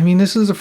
I mean, this is a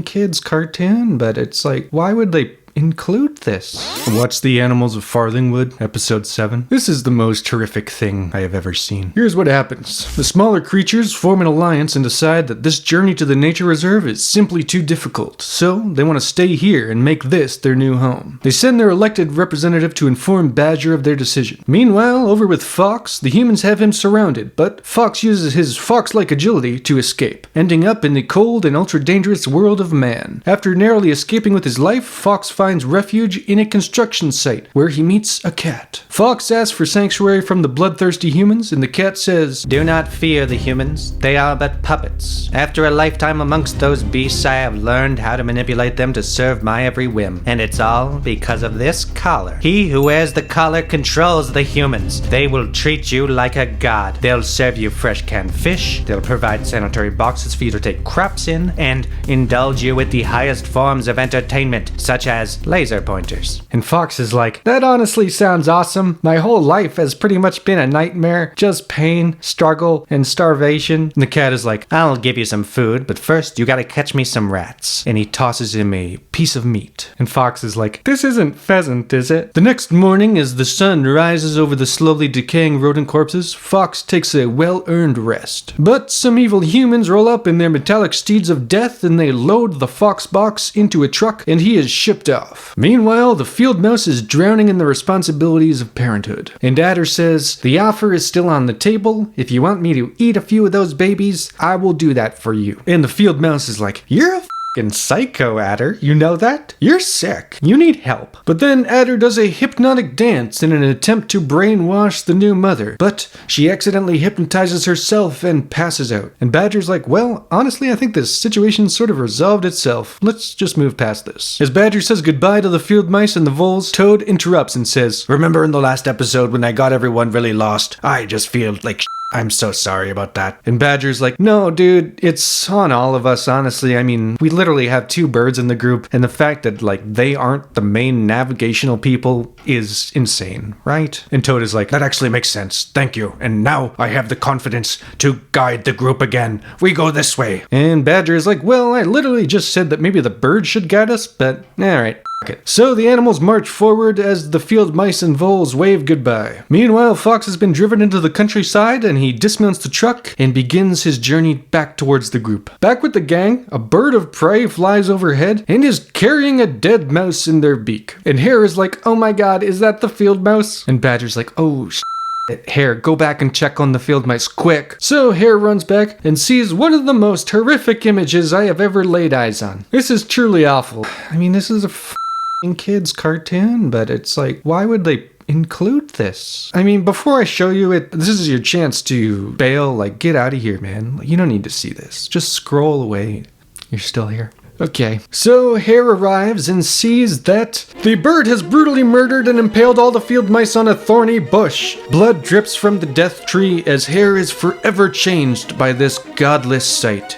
kids cartoon, but it's like, why would they include this? Watch The Animals of Farthingwood, episode 7. This is the most horrific thing I have ever seen. Here's what happens. The smaller creatures form an alliance and decide that this journey to the nature reserve is simply too difficult, so they want to stay here and make this their new home. They send their elected representative to inform Badger of their decision. Meanwhile, over with Fox, the humans have him surrounded, but Fox uses his fox-like agility to escape, ending up in the cold and ultra-dangerous world of man. After narrowly escaping with his life, Fox finds refuge in a construction site where he meets a cat. Fox asks for sanctuary from the bloodthirsty humans, and the cat says, "Do not fear the humans. They are but puppets. After a lifetime amongst those beasts, I have learned how to manipulate them to serve my every whim. And it's all because of this collar. He who wears the collar controls the humans. They will treat you like a god. They'll serve you fresh canned fish. They'll provide sanitary boxes for you to take craps in, and indulge you with the highest forms of entertainment, such as laser pointers." And Fox is like, "That honestly sounds awesome. My whole life has pretty much been a nightmare. Just pain, struggle, and starvation." And the cat is like, "I'll give you some food, but first you gotta catch me some rats." And he tosses him a piece of meat. And Fox is like, "This isn't pheasant, is it?" The next morning, as the sun rises over the slowly decaying rodent corpses, Fox takes a well-earned rest. But some evil humans roll up in their metallic steeds of death, and they load the Fox box into a truck, and he is shipped off. Meanwhile, the field mouse is drowning in the responsibilities of parenthood. And Adder says, "The offer is still on the table. If you want me to eat a few of those babies, I will do that for you." And the field mouse is like, "You're a fucking psycho, Adder. You know that? You're sick. You need help." But then Adder does a hypnotic dance in an attempt to brainwash the new mother, but she accidentally hypnotizes herself and passes out. And Badger's like, "Well, honestly, I think this situation sort of resolved itself. Let's just move past this." As Badger says goodbye to the field mice and the voles, Toad interrupts and says, "Remember in the last episode when I got everyone really lost? I just feel like I'm so sorry about that." And Badger's like, "No, dude, it's on all of us, honestly. I mean, we literally have two birds in the group, and the fact that, like, they aren't the main navigational people is insane, right?" And Toad is like, "That actually makes sense. Thank you. And now I have the confidence to guide the group again. We go this way." And Badger is like, "Well, I literally just said that maybe the birds should guide us, but alright. So the animals march forward as the field mice and voles wave goodbye. Meanwhile, Fox has been driven into the countryside, and he dismounts the truck and begins his journey back towards the group. Back with the gang, a bird of prey flies overhead and is carrying a dead mouse in their beak. And Hare is like, "Oh my god, is that the field mouse?" And Badger's like, "Oh Hare, go back and check on the field mice, quick." So Hare runs back and sees one of the most horrific images I have ever laid eyes on. This is truly awful. I mean, this is a kids cartoon, but it's like, why would they include this? I mean, before I show you it, this is your chance to bail. Like, get out of here, man. You don't need to see this. Just scroll away. You're still here. Okay, so Hare arrives and sees that the bird has brutally murdered and impaled all the field mice on a thorny bush. Blood drips from the death tree as Hare is forever changed by this godless sight.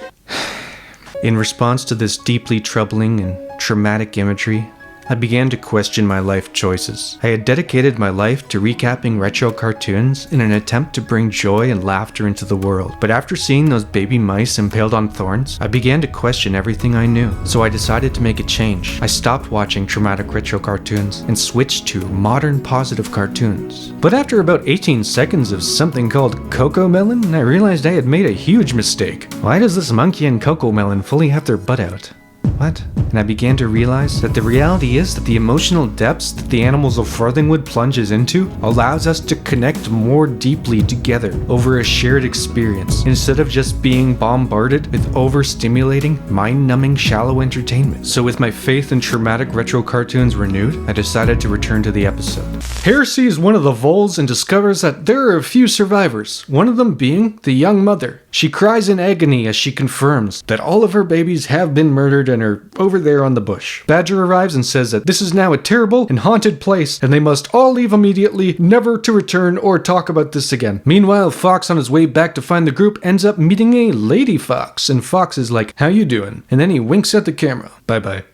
In response to this deeply troubling and traumatic imagery, I began to question my life choices. I had dedicated my life to recapping retro cartoons in an attempt to bring joy and laughter into the world. But after seeing those baby mice impaled on thorns, I began to question everything I knew. So I decided to make a change. I stopped watching traumatic retro cartoons and switched to modern positive cartoons. But after about 18 seconds of something called Coco Melon, I realized I had made a huge mistake. Why does this monkey and Coco Melon fully have their butt out? What? And I began to realize that the reality is that the emotional depths that the Animals of Farthingwood plunges into allows us to connect more deeply together over a shared experience, instead of just being bombarded with overstimulating, mind-numbing, shallow entertainment. So with my faith in traumatic retro cartoons renewed, I decided to return to the episode. Hare sees one of the voles and discovers that there are a few survivors, one of them being the young mother. She cries in agony as she confirms that all of her babies have been murdered and are over there on the bush. Badger arrives and says that this is now a terrible and haunted place and they must all leave immediately, never to return or talk about this again. Meanwhile, Fox, on his way back to find the group, ends up meeting a lady fox, and Fox is like, "How you doing?" And then he winks at the camera. Bye-bye.